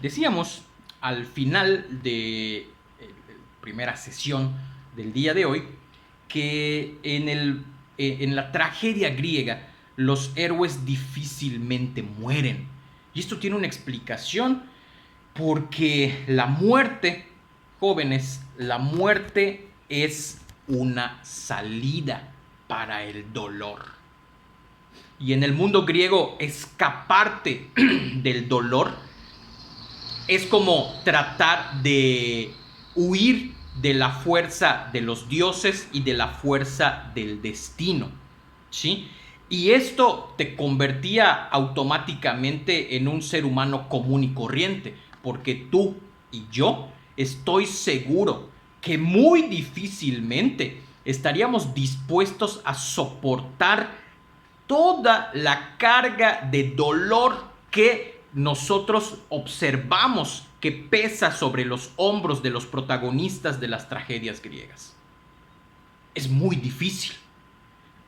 Decíamos al final de primera sesión del día de hoy que en la tragedia griega los héroes difícilmente mueren. Y esto tiene una explicación porque la muerte, jóvenes, la muerte es una salida para el dolor. Y en el mundo griego, escaparte del dolor es como tratar de huir de la fuerza de los dioses y de la fuerza del destino, ¿sí? Y esto te convertía automáticamente en un ser humano común y corriente, porque tú y yo estoy seguro que muy difícilmente estaríamos dispuestos a soportar toda la carga de dolor que nosotros observamos que pesa sobre los hombros de los protagonistas de las tragedias griegas. Es muy difícil.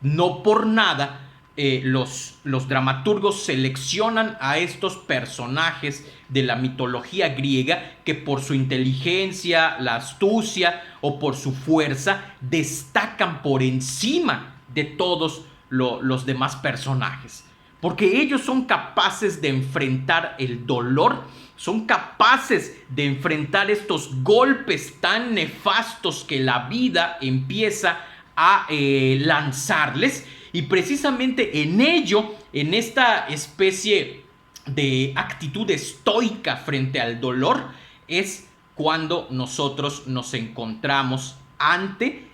No por nada los dramaturgos seleccionan a estos personajes de la mitología griega que por su inteligencia, la astucia o por su fuerza destacan por encima de todos los demás personajes. Porque ellos son capaces de enfrentar el dolor, son capaces de enfrentar estos golpes tan nefastos que la vida empieza a lanzarles. Y precisamente en ello, en esta especie de actitud estoica frente al dolor, es cuando nosotros nos encontramos ante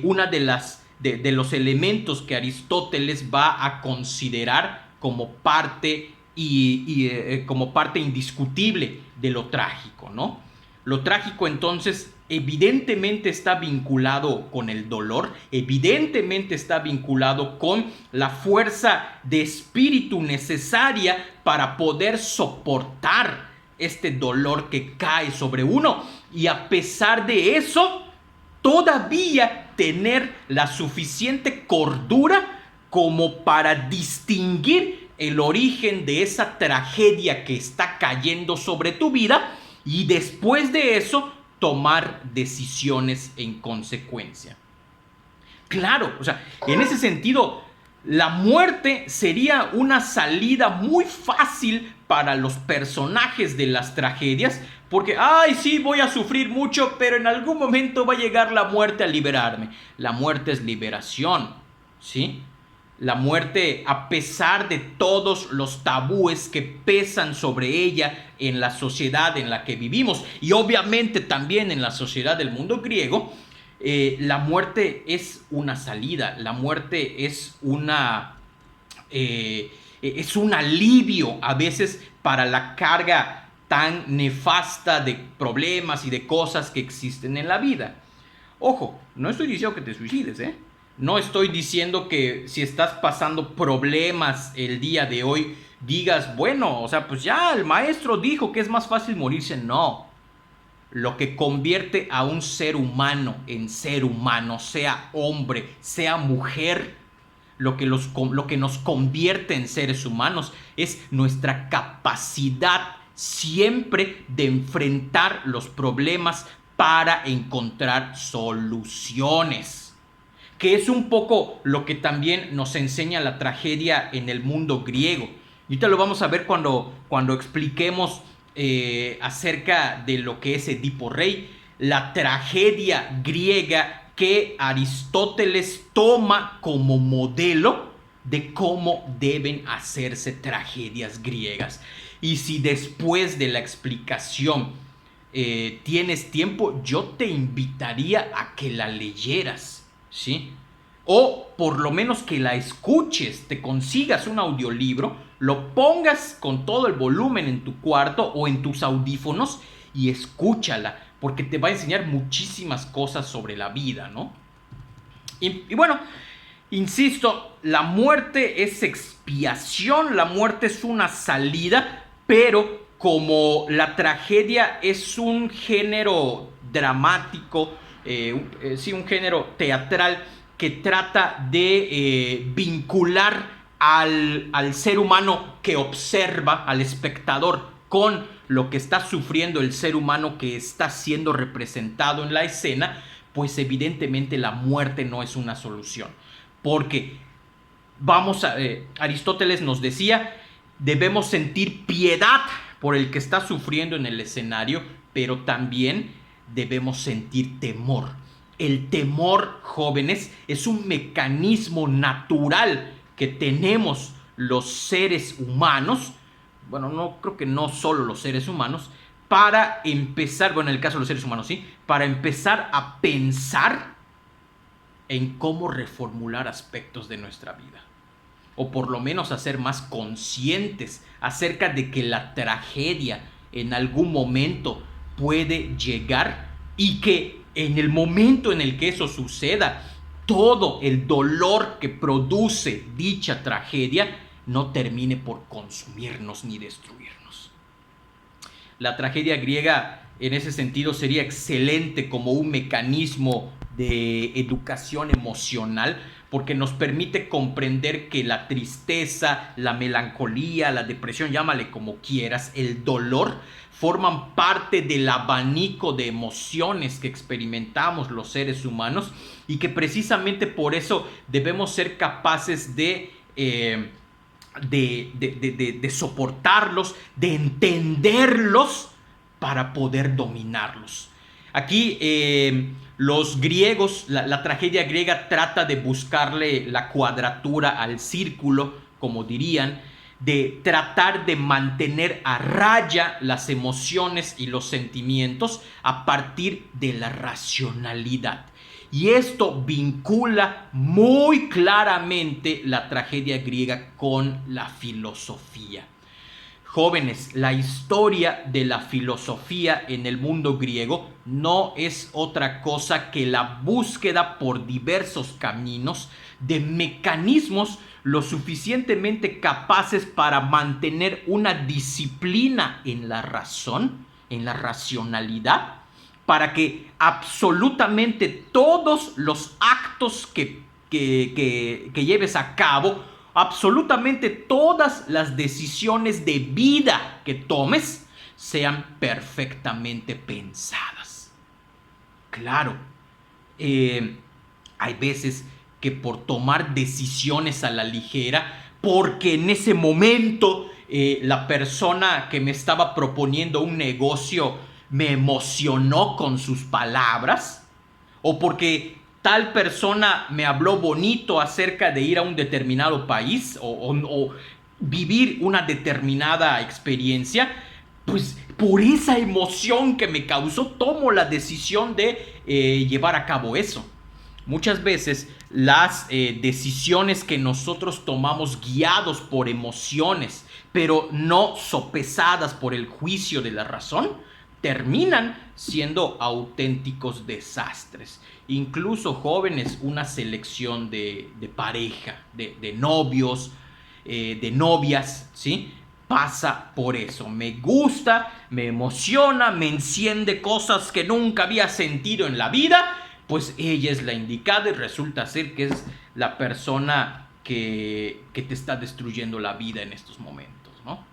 una de los elementos que Aristóteles va a considerar como parte como parte indiscutible de lo trágico, ¿no? Lo trágico entonces evidentemente está vinculado con el dolor, evidentemente está vinculado con la fuerza de espíritu necesaria para poder soportar este dolor que cae sobre uno y a pesar de eso todavía tener la suficiente cordura como para distinguir el origen de esa tragedia que está cayendo sobre tu vida y después de eso tomar decisiones en consecuencia. Claro, o sea, en ese sentido, la muerte sería una salida muy fácil para los personajes de las tragedias, porque, ay, sí, voy a sufrir mucho, pero en algún momento va a llegar la muerte a liberarme. La muerte es liberación, ¿sí? La muerte, a pesar de todos los tabúes que pesan sobre ella en la sociedad en la que vivimos y obviamente también en la sociedad del mundo griego, la muerte es una salida, la muerte es un alivio a veces para la carga tan nefasta de problemas y de cosas que existen en la vida. Ojo, no estoy diciendo que te suicides, ¿eh? No estoy diciendo que si estás pasando problemas el día de hoy, digas, bueno, o sea, pues ya el maestro dijo que es más fácil morirse. No. Lo que convierte a un ser humano en ser humano, sea hombre, sea mujer, lo que nos convierte en seres humanos es nuestra capacidad siempre de enfrentar los problemas para encontrar soluciones. Que es un poco lo que también nos enseña la tragedia en el mundo griego. Y ahorita lo vamos a ver cuando expliquemos acerca de lo que es Edipo Rey, la tragedia griega que Aristóteles toma como modelo de cómo deben hacerse tragedias griegas. Y si después de la explicación tienes tiempo, yo te invitaría a que la leyeras, ¿sí? O por lo menos que la escuches, te consigas un audiolibro, lo pongas con todo el volumen en tu cuarto o en tus audífonos y escúchala, porque te va a enseñar muchísimas cosas sobre la vida, ¿no? Y bueno, insisto, la muerte es expiación, la muerte es una salida, pero como la tragedia es un género dramático, sí, un género teatral que trata de vincular al ser humano que observa, al espectador con lo que está sufriendo el ser humano que está siendo representado en la escena, pues evidentemente la muerte no es una solución. Porque Aristóteles nos decía, debemos sentir piedad por el que está sufriendo en el escenario, pero también debemos sentir temor. El temor, jóvenes, es un mecanismo natural que tenemos los seres humanos, bueno, no creo que no solo los seres humanos, para empezar, bueno, en el caso de los seres humanos, sí, para empezar a pensar en cómo reformular aspectos de nuestra vida. O por lo menos a ser más conscientes acerca de que la tragedia en algún momento puede llegar y que en el momento en el que eso suceda, todo el dolor que produce dicha tragedia no termine por consumirnos ni destruirnos. La tragedia griega en ese sentido sería excelente como un mecanismo de educación emocional, porque nos permite comprender que la tristeza, la melancolía, la depresión, llámale como quieras, el dolor, forman parte del abanico de emociones que experimentamos los seres humanos y que precisamente por eso debemos ser capaces de soportarlos, de entenderlos para poder dominarlos. Aquí los griegos, la tragedia griega trata de buscarle la cuadratura al círculo, como dirían, de tratar de mantener a raya las emociones y los sentimientos a partir de la racionalidad. Y esto vincula muy claramente la tragedia griega con la filosofía. Jóvenes, la historia de la filosofía en el mundo griego no es otra cosa que la búsqueda por diversos caminos de mecanismos lo suficientemente capaces para mantener una disciplina en la razón, en la racionalidad, para que absolutamente todos los actos que lleves a cabo, absolutamente todas las decisiones de vida que tomes, sean perfectamente pensadas. Claro, hay veces que por tomar decisiones a la ligera, porque en ese momento la persona que me estaba proponiendo un negocio me emocionó con sus palabras, o porque tal persona me habló bonito acerca de ir a un determinado país o vivir una determinada experiencia, pues por esa emoción que me causó tomo la decisión de llevar a cabo eso. Muchas veces las decisiones que nosotros tomamos guiados por emociones, pero no sopesadas por el juicio de la razón, terminan siendo auténticos desastres. Incluso, jóvenes, una selección de pareja, de novios, de novias, ¿sí? Pasa por eso. Me gusta, me emociona, me enciende cosas que nunca había sentido en la vida, pues ella es la indicada y resulta ser que es la persona que te está destruyendo la vida en estos momentos, ¿no?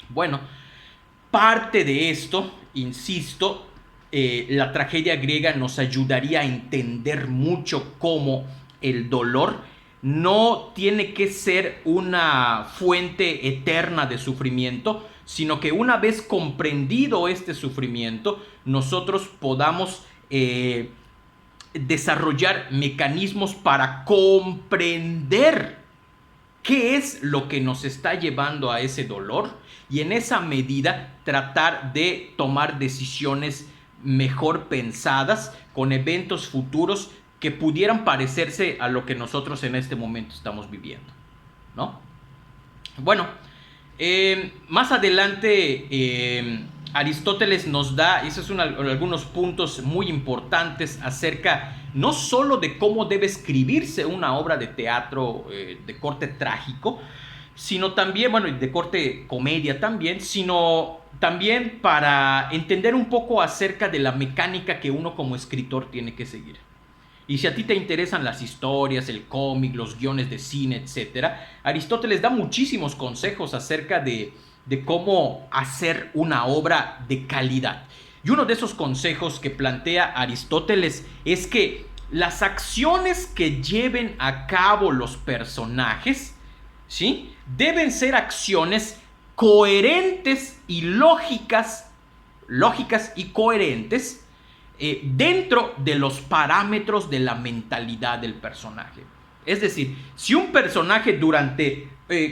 Bueno, parte de esto, insisto, la tragedia griega nos ayudaría a entender mucho cómo el dolor no tiene que ser una fuente eterna de sufrimiento, sino que una vez comprendido este sufrimiento, nosotros podamos desarrollar mecanismos para comprender qué es lo que nos está llevando a ese dolor y en esa medida tratar de tomar decisiones mejor pensadas con eventos futuros que pudieran parecerse a lo que nosotros en este momento estamos viviendo, ¿no? Bueno, más adelante Aristóteles nos da, esos son algunos puntos muy importantes acerca no solo de cómo debe escribirse una obra de teatro de corte trágico, sino también, bueno, de corte comedia también, sino también para entender un poco acerca de la mecánica que uno como escritor tiene que seguir. Y si a ti te interesan las historias, el cómic, los guiones de cine, etc., Aristóteles da muchísimos consejos acerca de de cómo hacer una obra de calidad. Y uno de esos consejos que plantea Aristóteles es que las acciones que lleven a cabo los personajes, ¿sí?, deben ser acciones coherentes y lógicas y coherentes dentro de los parámetros de la mentalidad del personaje. Es decir, si un personaje durante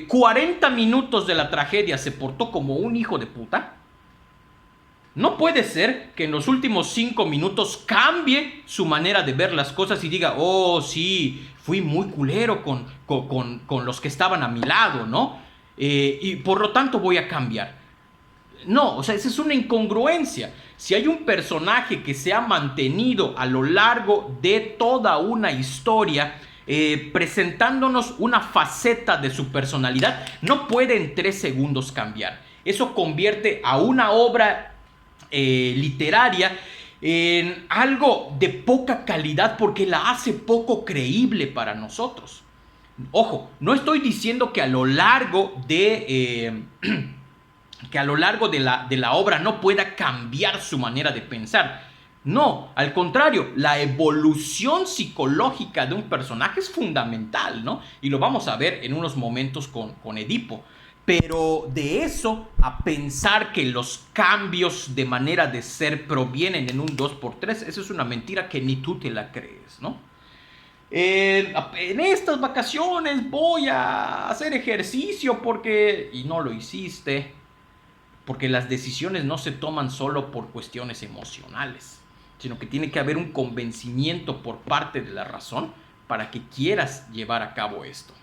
40 minutos de la tragedia se portó como un hijo de puta, no puede ser que en los últimos 5 minutos cambie su manera de ver las cosas y diga, oh sí, fui muy culero con los que estaban a mi lado, ¿no? Y por lo tanto voy a cambiar. No, o sea, esa es una incongruencia. Si hay un personaje que se ha mantenido a lo largo de toda una historia, presentándonos una faceta de su personalidad, no puede en 3 segundos cambiar. Eso convierte a una obra literaria en algo de poca calidad porque la hace poco creíble para nosotros. Ojo, no estoy diciendo que a lo largo de la obra no pueda cambiar su manera de pensar. No, al contrario, la evolución psicológica de un personaje es fundamental, ¿no? Y lo vamos a ver en unos momentos con Edipo. Pero de eso a pensar que los cambios de manera de ser provienen en un 2x3, eso es una mentira que ni tú te la crees, ¿no? En estas vacaciones voy a hacer ejercicio porque... Y no lo hiciste. Porque las decisiones no se toman solo por cuestiones emocionales, sino que tiene que haber un convencimiento por parte de la razón para que quieras llevar a cabo esto.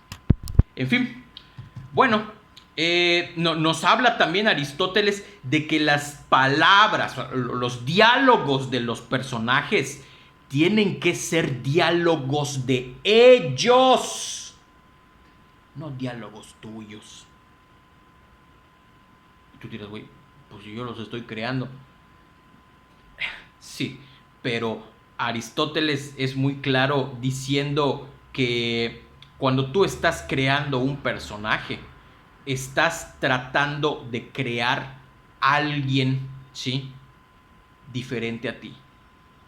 En fin, bueno, nos habla también Aristóteles de que las palabras, los diálogos de los personajes tienen que ser diálogos de ellos, no diálogos tuyos. Y tú dirás, güey, pues yo los estoy creando. Sí, pero Aristóteles es muy claro diciendo que cuando tú estás creando un personaje, estás tratando de crear a alguien, ¿sí?, diferente a ti,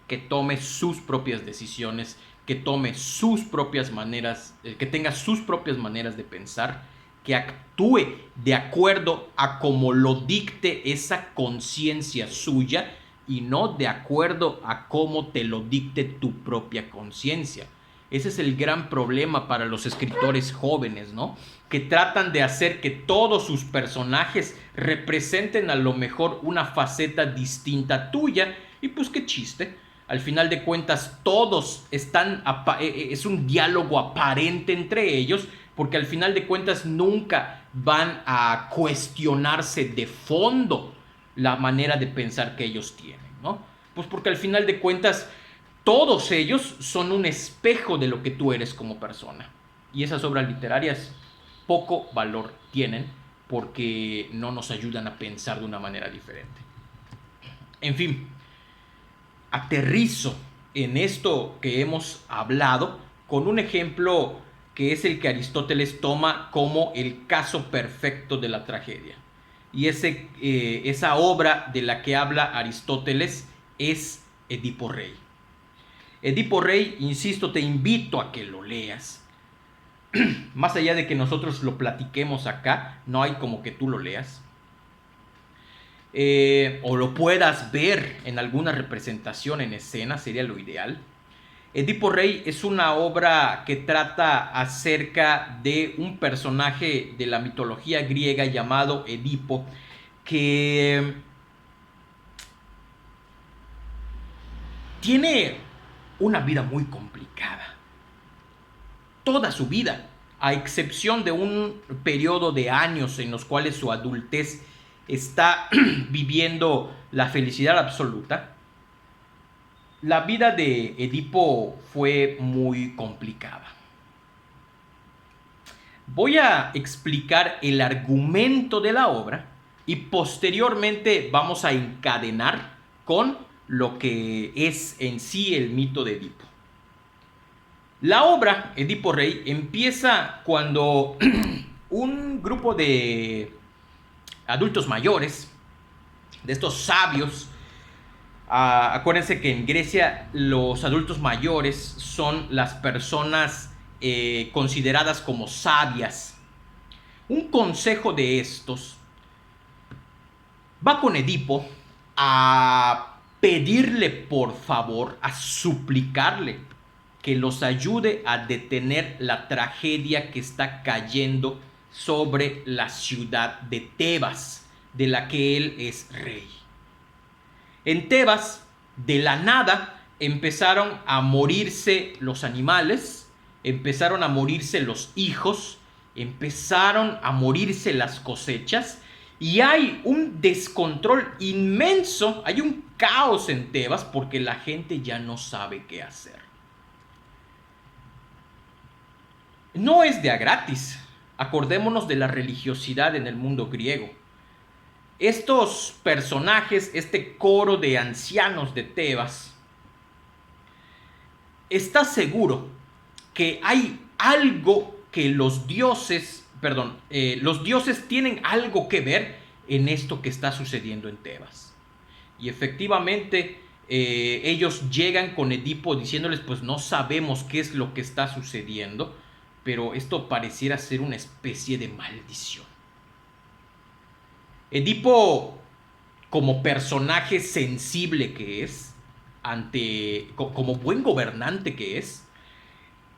que tome sus propias decisiones, que tome sus propias maneras, que tenga sus propias maneras de pensar, que actúe de acuerdo a como lo dicte esa conciencia suya y no de acuerdo a cómo te lo dicte tu propia conciencia. Ese es el gran problema para los escritores jóvenes, ¿no? Que tratan de hacer que todos sus personajes representen a lo mejor una faceta distinta tuya. Y pues qué chiste. Al final de cuentas todos están... Es un diálogo aparente entre ellos, porque al final de cuentas nunca van a cuestionarse de fondo la manera de pensar que ellos tienen, ¿no? Pues porque al final de cuentas todos ellos son un espejo de lo que tú eres como persona. Y esas obras literarias poco valor tienen porque no nos ayudan a pensar de una manera diferente. En fin, aterrizo en esto que hemos hablado con un ejemplo que es el que Aristóteles toma como el caso perfecto de la tragedia. Y esa obra de la que habla Aristóteles es Edipo Rey. Edipo Rey, insisto, te invito a que lo leas. Más allá de que nosotros lo platiquemos acá, no hay como que tú lo leas. O lo puedas ver en alguna representación en escena, sería lo ideal. Edipo Rey es una obra que trata acerca de un personaje de la mitología griega llamado Edipo, que tiene una vida muy complicada. Toda su vida, a excepción de un periodo de años en los cuales su adultez está viviendo la felicidad absoluta, la vida de Edipo fue muy complicada. Voy a explicar el argumento de la obra y posteriormente vamos a encadenar con lo que es en sí el mito de Edipo. La obra Edipo Rey empieza cuando un grupo de adultos mayores, de estos sabios. Acuérdense que en Grecia los adultos mayores son las personas consideradas como sabias. Un consejo de estos va con Edipo a pedirle por favor, a suplicarle que los ayude a detener la tragedia que está cayendo sobre la ciudad de Tebas, de la que él es rey. En Tebas, de la nada, empezaron a morirse los animales, empezaron a morirse los hijos, empezaron a morirse las cosechas, y hay un descontrol inmenso, hay un caos en Tebas porque la gente ya no sabe qué hacer. No es de a gratis. Acordémonos de la religiosidad en el mundo griego. Estos personajes, este coro de ancianos de Tebas, está seguro que hay algo que los dioses tienen algo que ver en esto que está sucediendo en Tebas. Y efectivamente ellos llegan con Edipo diciéndoles, pues no sabemos qué es lo que está sucediendo, pero esto pareciera ser una especie de maldición. Edipo, como personaje sensible que es, como buen gobernante que es,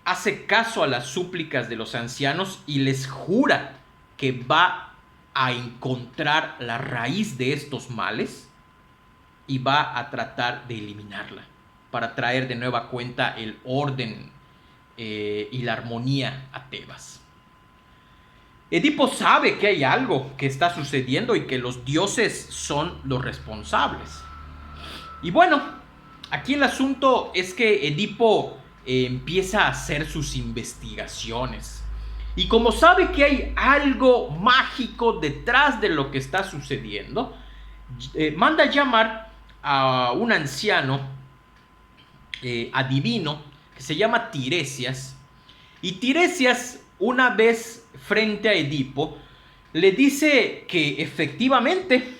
hace caso a las súplicas de los ancianos y les jura que va a encontrar la raíz de estos males y va a tratar de eliminarla para traer de nueva cuenta el orden y la armonía a Tebas. Edipo sabe que hay algo que está sucediendo y que los dioses son los responsables. Y bueno, aquí el asunto es que Edipo empieza a hacer sus investigaciones. Y como sabe que hay algo mágico detrás de lo que está sucediendo, manda llamar a un anciano adivino que se llama Tiresias. Y Tiresias, una vez frente a Edipo, le dice que efectivamente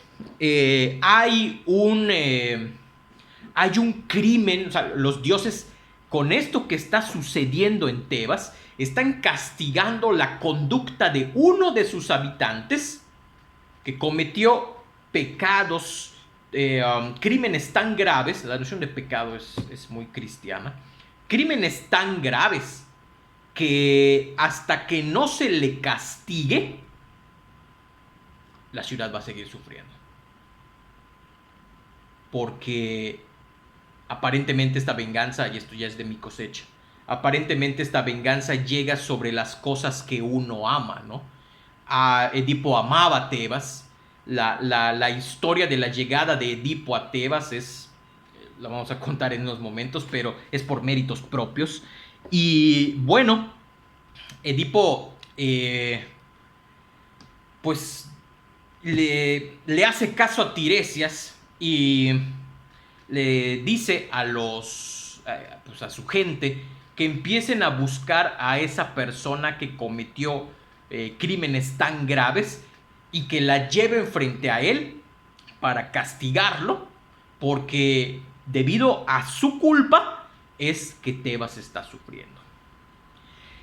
hay un crimen. O sea, los dioses, con esto que está sucediendo en Tebas, están castigando la conducta de uno de sus habitantes que cometió pecados, crímenes tan graves. La noción de pecado es muy cristiana. Crímenes tan graves que hasta que no se le castigue, la ciudad va a seguir sufriendo. Porque aparentemente esta venganza, y esto ya es de mi cosecha, aparentemente esta venganza llega sobre las cosas que uno ama, ¿no? Edipo amaba a Tebas. La historia de la llegada de Edipo a Tebas la vamos a contar en unos momentos, pero es por méritos propios. Y bueno, Edipo pues le hace caso a Tiresias y le dice a su gente que empiecen a buscar a esa persona que cometió crímenes tan graves y que la lleven frente a él para castigarlo, porque debido a su culpa es que Tebas está sufriendo.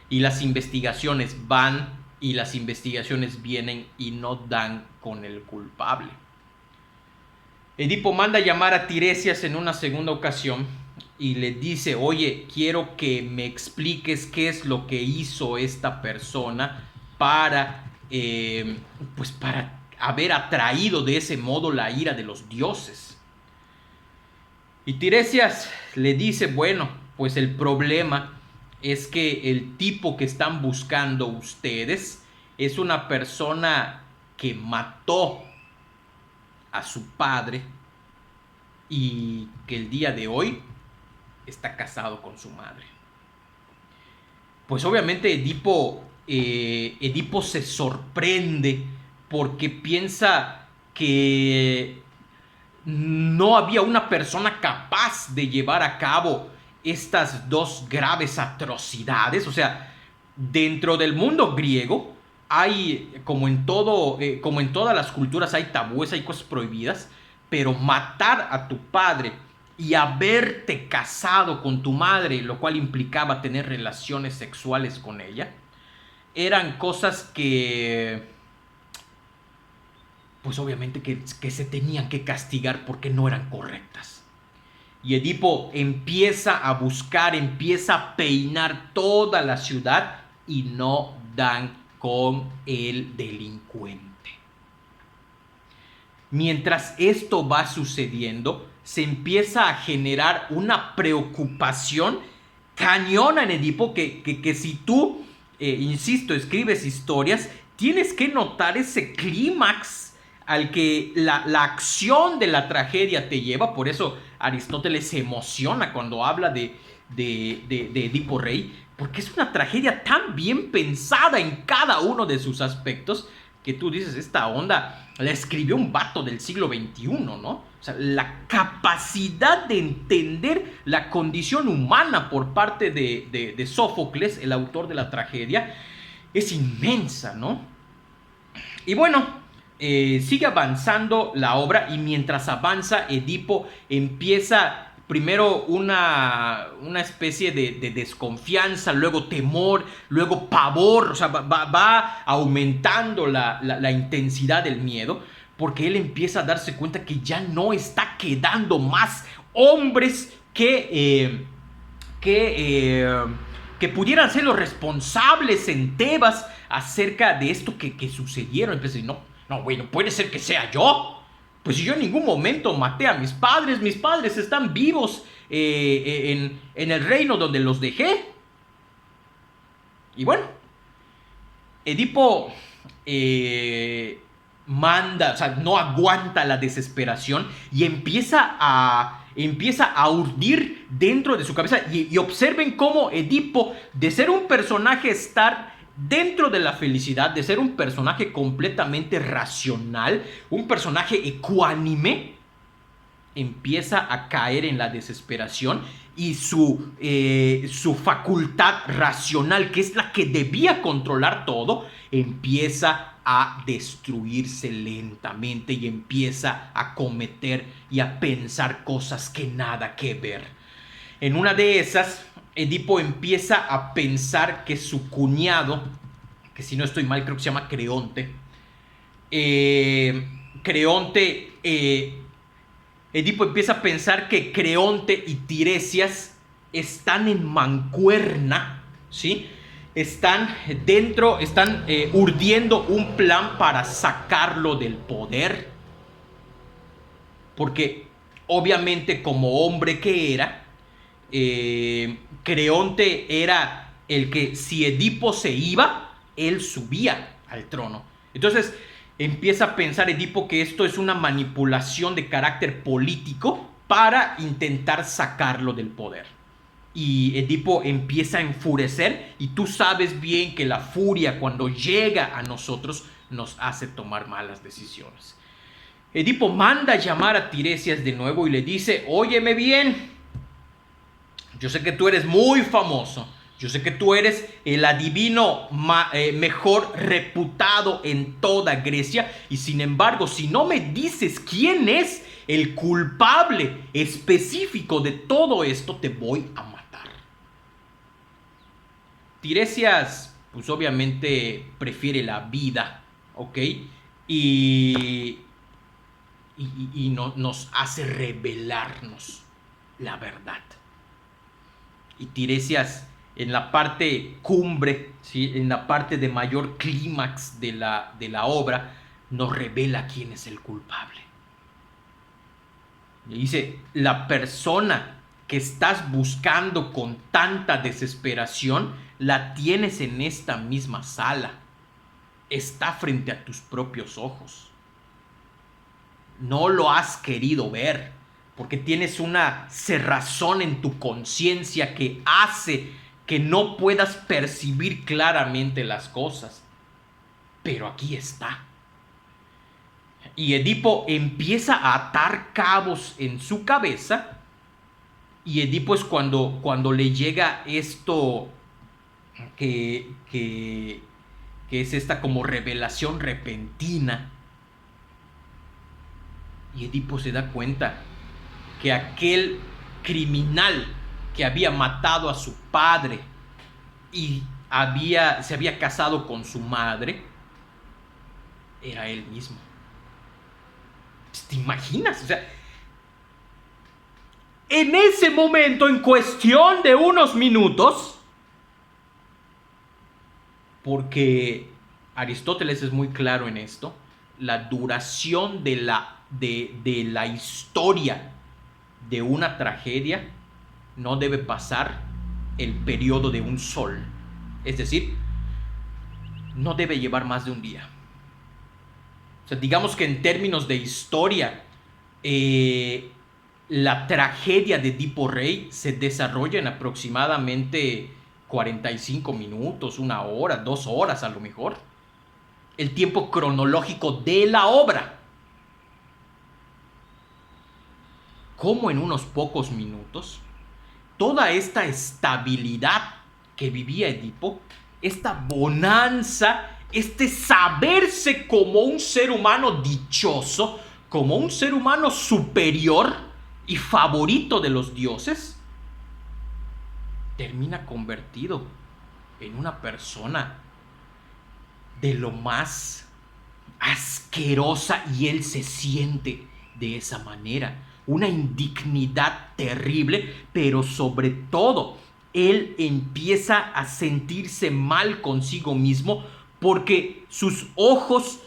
Y las investigaciones van y las investigaciones vienen y no dan con el culpable. Edipo manda llamar a Tiresias en una segunda ocasión y le dice: oye, quiero que me expliques qué es lo que hizo esta persona para haber atraído de ese modo la ira de los dioses. Y Tiresias le dice: bueno, pues el problema es que el tipo que están buscando ustedes es una persona que mató a su padre y que el día de hoy está casado con su madre. Pues obviamente Edipo se sorprende porque piensa que no había una persona capaz de llevar a cabo estas dos graves atrocidades. O sea, dentro del mundo griego, hay, como en todas las culturas, hay tabúes, hay cosas prohibidas, pero matar a tu padre y haberte casado con tu madre, lo cual implicaba tener relaciones sexuales con ella, eran cosas que, pues obviamente que se tenían que castigar porque no eran correctas. Y Edipo empieza a buscar, empieza a peinar toda la ciudad y no dan con el delincuente. Mientras esto va sucediendo, se empieza a generar una preocupación cañona en Edipo que si tú, insisto, escribes historias, tienes que notar ese clímax al que la acción de la tragedia te lleva. Por eso Aristóteles se emociona cuando habla de Edipo Rey, porque es una tragedia tan bien pensada en cada uno de sus aspectos que tú dices, esta onda la escribió un vato del siglo XXI, ¿no? O sea, la capacidad de entender la condición humana por parte de Sófocles, el autor de la tragedia, es inmensa, ¿no? Y bueno, sigue avanzando la obra y mientras avanza, Edipo empieza primero una especie de desconfianza, luego temor, luego pavor, o sea, va aumentando la intensidad del miedo, porque él empieza a darse cuenta que ya no está quedando más hombres que pudieran ser los responsables en Tebas acerca de esto que sucedieron. Entonces, no, güey, no puede ser que sea yo. Pues si yo en ningún momento maté a mis padres están vivos en el reino donde los dejé. Y bueno, Edipo manda, o sea, no aguanta la desesperación y empieza a urdir dentro de su cabeza. Y observen cómo Edipo, de ser un personaje estar dentro de la felicidad, de ser un personaje completamente racional, un personaje ecuánime, empieza a caer en la desesperación y su facultad racional, que es la que debía controlar todo, empieza a destruirse lentamente y empieza a cometer y a pensar cosas que nada que ver. En una de esas, Edipo empieza a pensar que su cuñado, que si no estoy mal creo que se llama Creonte, Edipo empieza a pensar que Creonte y Tiresias están en mancuerna, ¿sí? Están urdiendo un plan para sacarlo del poder. Porque obviamente como hombre que era, Creonte era el que si Edipo se iba, él subía al trono. Entonces empieza a pensar Edipo que esto es una manipulación de carácter político para intentar sacarlo del poder. Y Edipo empieza a enfurecer y tú sabes bien que la furia cuando llega a nosotros nos hace tomar malas decisiones. Edipo manda llamar a Tiresias de nuevo y le dice, óyeme bien, yo sé que tú eres muy famoso, yo sé que tú eres el adivino mejor reputado en toda Grecia y sin embargo, si no me dices quién es el culpable específico de todo esto, te voy a matar. Tiresias, pues obviamente prefiere la vida, ¿ok? Y nos hace revelarnos la verdad. Y Tiresias, en la parte cumbre, ¿sí? En la parte de mayor clímax de la obra, nos revela quién es el culpable. Y dice, la persona que estás buscando con tanta desesperación, la tienes en esta misma sala. Está frente a tus propios ojos. No lo has querido ver, porque tienes una cerrazón en tu conciencia que hace que no puedas percibir claramente las cosas. Pero aquí está. Y Edipo empieza a atar cabos en su cabeza. Y Edipo es cuando le llega esto que que es esta como revelación repentina. Y Edipo se da cuenta que aquel criminal que había matado a su padre y se había casado con su madre era él mismo. ¿Te imaginas? O sea, en ese momento, en cuestión de unos minutos, porque Aristóteles es muy claro en esto, la duración de la historia de una tragedia no debe pasar el periodo de un sol. Es decir, no debe llevar más de un día. O sea, digamos que en términos de historia, la tragedia de Edipo Rey se desarrolla en aproximadamente 45 minutos, 1 hora, 2 horas a lo mejor. El tiempo cronológico de la obra. Como en unos pocos minutos, toda esta estabilidad que vivía Edipo, esta bonanza, este saberse como un ser humano dichoso, como un ser humano superior y favorito de los dioses, termina convertido en una persona de lo más asquerosa, y él se siente de esa manera. Una indignidad terrible, pero sobre todo él empieza a sentirse mal consigo mismo porque sus ojos,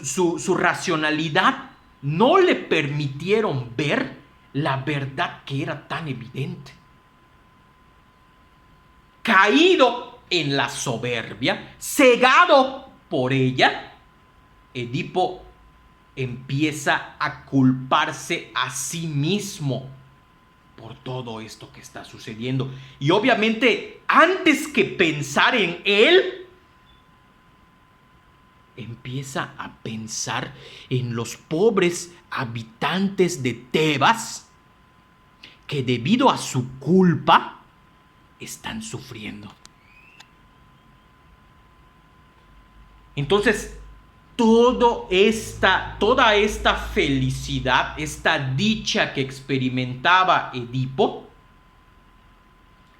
su racionalidad no le permitieron ver la verdad que era tan evidente. Caído en la soberbia, cegado por ella, Edipo empieza a culparse a sí mismo por todo esto que está sucediendo. Y obviamente, antes que pensar en él, empieza a pensar en los pobres habitantes de Tebas que debido a su culpa están sufriendo. Entonces, toda esta felicidad, esta dicha que experimentaba Edipo,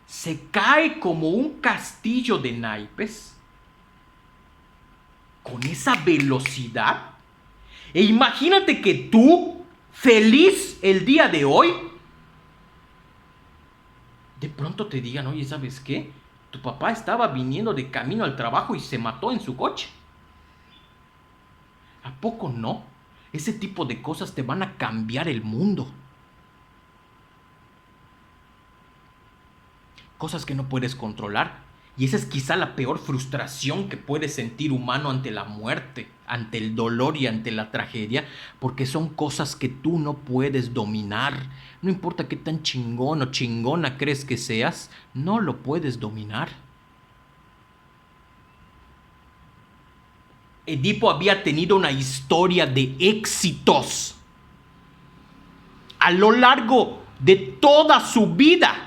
se cae como un castillo de naipes con esa velocidad. E imagínate que tú, feliz el día de hoy, de pronto te digan: oye, ¿sabes qué? Tu papá estaba viniendo de camino al trabajo y se mató en su coche. ¿A poco no? Ese tipo de cosas te van a cambiar el mundo. Cosas que no puedes controlar. Y esa es quizá la peor frustración que puede sentir humano ante la muerte, ante el dolor y ante la tragedia, porque son cosas que tú no puedes dominar. No importa qué tan chingón o chingona crees que seas, no lo puedes dominar. Edipo había tenido una historia de éxitos a lo largo de toda su vida.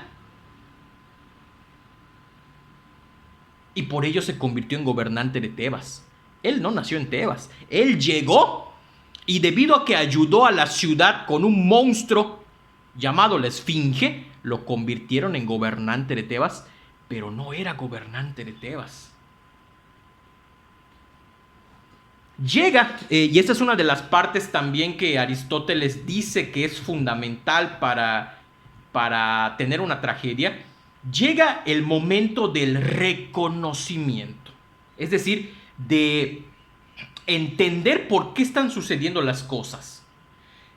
Y por ello se convirtió en gobernante de Tebas. Él no nació en Tebas. Él llegó y debido a que ayudó a la ciudad con un monstruo llamado la Esfinge, lo convirtieron en gobernante de Tebas, pero no era gobernante de Tebas. Llega, y esta es una de las partes también que Aristóteles dice que es fundamental para tener una tragedia. Llega el momento del reconocimiento, es decir, de entender por qué están sucediendo las cosas.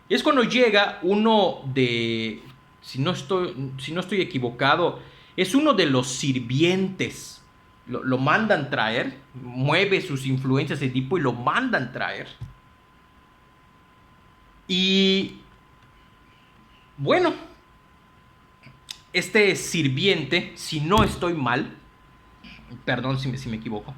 Y es cuando llega uno de, si no estoy equivocado, es uno de los sirvientes. Lo mandan traer, mueve sus influencias de tipo y lo mandan traer. Y bueno, este sirviente, si no estoy mal, perdón si me equivoco,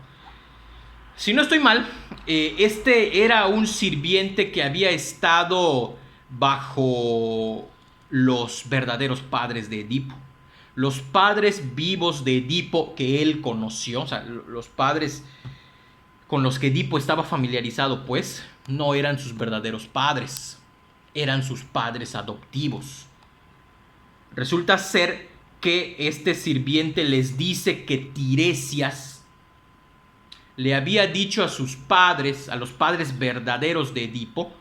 si no estoy mal, este era un sirviente que había estado bajo los verdaderos padres de Edipo. los padres vivos de Edipo que él conoció, o sea, los padres con los que Edipo estaba familiarizado, pues, no eran sus verdaderos padres, eran sus padres adoptivos. Resulta ser que este sirviente les dice que Tiresias le había dicho a sus padres, a los padres verdaderos de Edipo,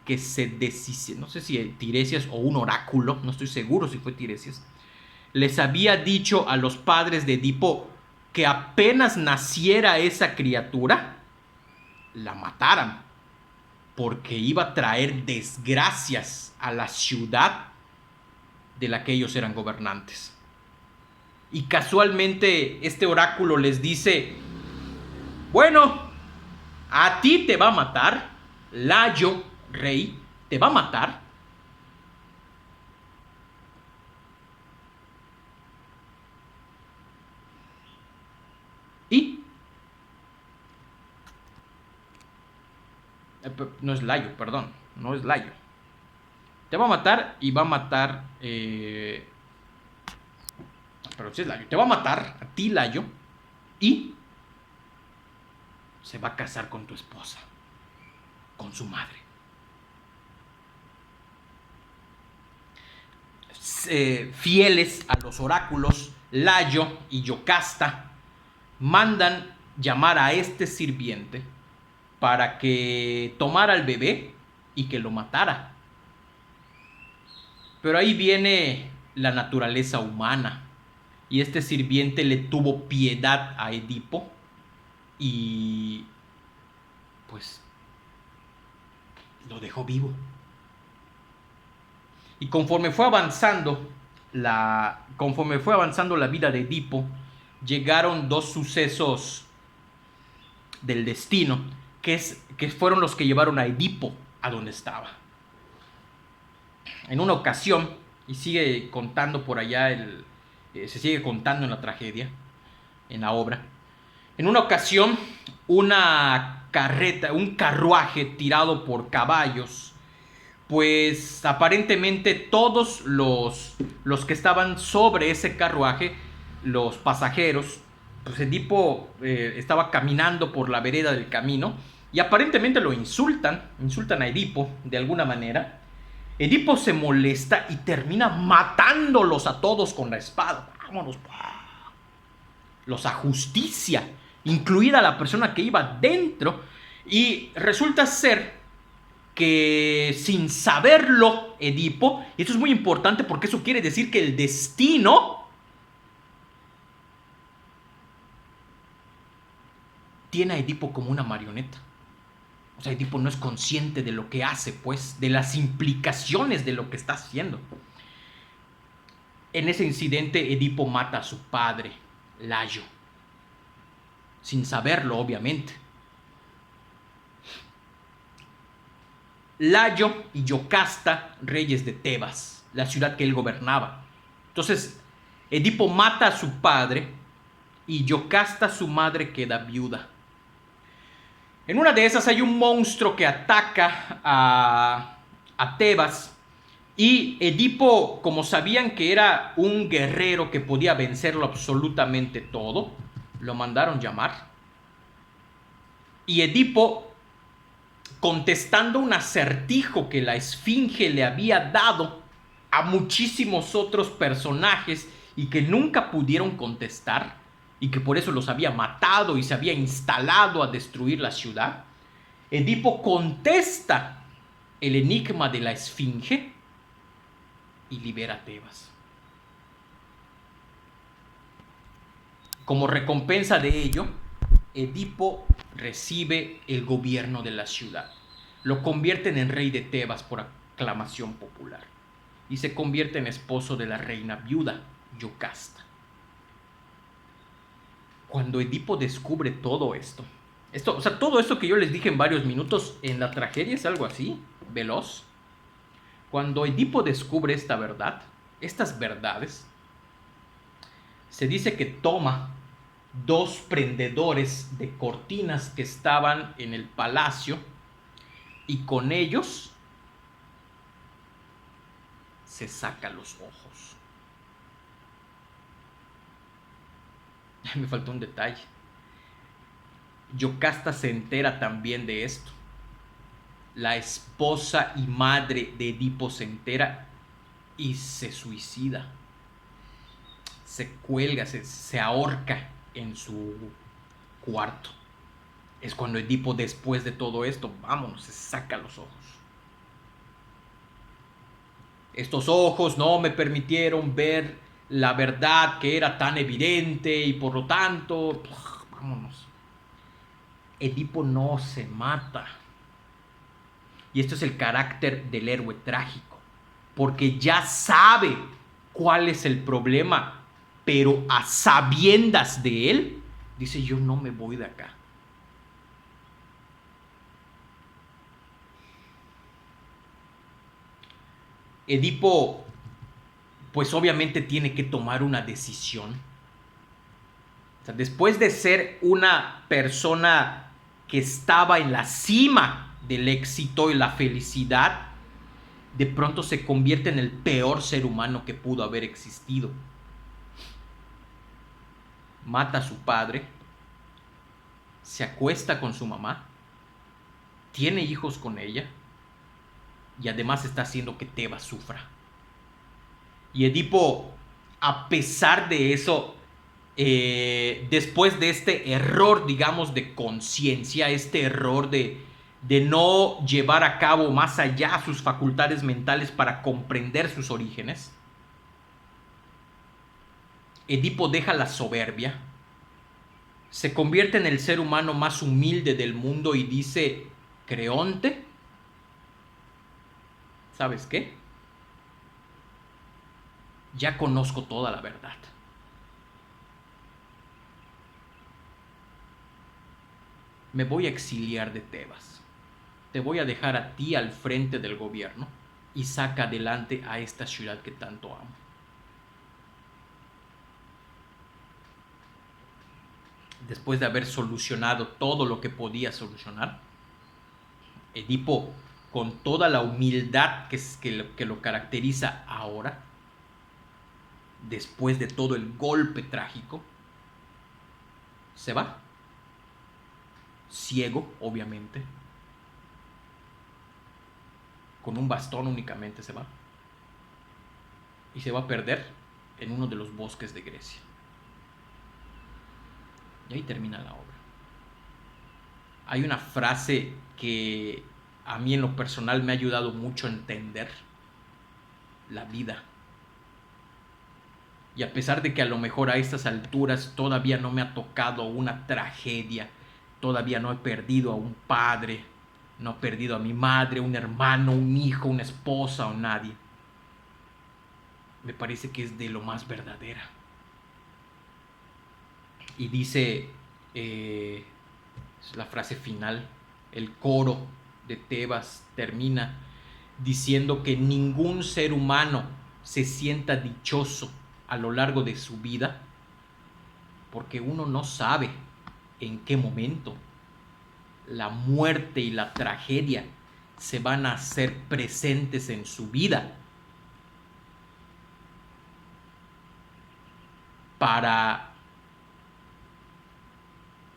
que se deshicieran, no sé si Tiresias o un oráculo, no estoy seguro si fue Tiresias, les había dicho a los padres de Edipo que apenas naciera esa criatura, la mataran, porque iba a traer desgracias a la ciudad de la que ellos eran gobernantes. Y casualmente este oráculo les dice, bueno, a ti te va a matar, Layo, rey, te va a matar. Y no es Layo, perdón, no es Layo. Te va a matar y va a matar... pero si es Layo, te va a matar a ti, Layo, y se va a casar con tu esposa, con su madre. Fieles a los oráculos, Layo y Yocasta mandan llamar a este sirviente para que tomara al bebé y que lo matara. Pero ahí viene la naturaleza humana y este sirviente le tuvo piedad a Edipo y pues lo dejó vivo. Y conforme fue avanzando la vida de Edipo, llegaron dos sucesos del destino que fueron los que llevaron a Edipo a donde estaba. En una ocasión, y sigue contando por allá, se sigue contando en la tragedia, en la obra, en una ocasión una carreta, un carruaje tirado por caballos, pues aparentemente todos los que estaban sobre ese carruaje, los pasajeros, pues Edipo estaba caminando por la vereda del camino y aparentemente lo insultan a Edipo de alguna manera. Edipo se molesta y termina matándolos a todos con la espada. Vámonos. Los ajusticia, incluida la persona que iba dentro, y resulta ser que sin saberlo Edipo, y esto es muy importante porque eso quiere decir que el destino tiene a Edipo como una marioneta. O sea, Edipo no es consciente de lo que hace, pues, de las implicaciones de lo que está haciendo. En ese incidente, Edipo mata a su padre, Layo, sin saberlo, obviamente. Layo y Yocasta, reyes de Tebas, la ciudad que él gobernaba. Entonces, Edipo mata a su padre y Yocasta, su madre, queda viuda. En una de esas hay un monstruo que ataca a Tebas y Edipo, como sabían que era un guerrero que podía vencerlo absolutamente todo, lo mandaron llamar. Y Edipo, contestando un acertijo que la esfinge le había dado a muchísimos otros personajes y que nunca pudieron contestar, y que por eso los había matado y se había instalado a destruir la ciudad, Edipo contesta el enigma de la esfinge y libera a Tebas. Como recompensa de ello, Edipo recibe el gobierno de la ciudad. Lo convierten en rey de Tebas por aclamación popular y se convierte en esposo de la reina viuda, Yocasta. Cuando Edipo descubre todo esto, o sea, todo esto que yo les dije en varios minutos en la tragedia es algo así, veloz. Cuando Edipo descubre esta verdad, estas verdades, se dice que toma dos prendedores de cortinas que estaban en el palacio y con ellos se saca los ojos. Me faltó un detalle. Yocasta se entera también de esto. La esposa y madre de Edipo se entera y se suicida. Se cuelga, se ahorca en su cuarto. Es cuando Edipo, después de todo esto, vámonos, se saca los ojos. Estos ojos no me permitieron ver la verdad que era tan evidente y por lo tanto, vámonos. Edipo no se mata. Y esto es el carácter del héroe trágico, porque ya sabe cuál es el problema, pero a sabiendas de él, dice: yo no me voy de acá. Edipo, pues obviamente tiene que tomar una decisión. O sea, después de ser una persona que estaba en la cima del éxito y la felicidad, de pronto se convierte en el peor ser humano que pudo haber existido. Mata a su padre, se acuesta con su mamá, tiene hijos con ella y además está haciendo que Tebas sufra. Y Edipo, a pesar de eso, después de este error, digamos, de conciencia, este error de no llevar a cabo más allá sus facultades mentales para comprender sus orígenes, Edipo deja la soberbia, se convierte en el ser humano más humilde del mundo y dice: Creonte, ¿sabes qué? Ya conozco toda la verdad. Me voy a exiliar de Tebas. Te voy a dejar a ti al frente del gobierno y saca adelante a esta ciudad que tanto amo. Después de haber solucionado todo lo que podía solucionar, Edipo, con toda la humildad que lo caracteriza ahora, después de todo el golpe trágico, se va. Ciego, obviamente. Con un bastón únicamente se va. Y se va a perder en uno de los bosques de Grecia. Y ahí termina la obra. Hay una frase que a mí en lo personal me ha ayudado mucho a entender la vida. Y a pesar de que a lo mejor a estas alturas todavía no me ha tocado una tragedia, todavía no he perdido a un padre, no he perdido a mi madre, un hermano, un hijo, una esposa o nadie, me parece que es de lo más verdadera. Y dice la frase final, el coro de Tebas termina diciendo que ningún ser humano se sienta dichoso a lo largo de su vida, porque uno no sabe en qué momento la muerte y la tragedia se van a hacer presentes en su vida para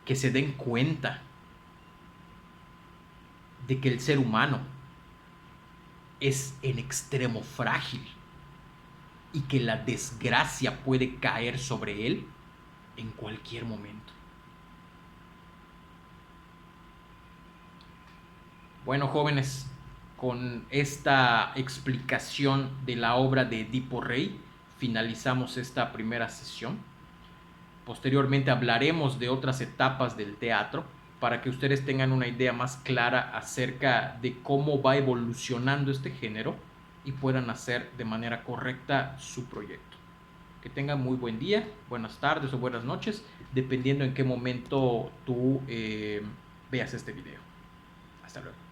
que se den cuenta de que el ser humano es en extremo frágil y que la desgracia puede caer sobre él en cualquier momento. Bueno, jóvenes, con esta explicación de la obra de Edipo Rey finalizamos esta primera sesión. Posteriormente hablaremos de otras etapas del teatro para que ustedes tengan una idea más clara acerca de cómo va evolucionando este género y puedan hacer de manera correcta su proyecto. Que tengan muy buen día, buenas tardes o buenas noches, dependiendo en qué momento tú veas este video. Hasta luego.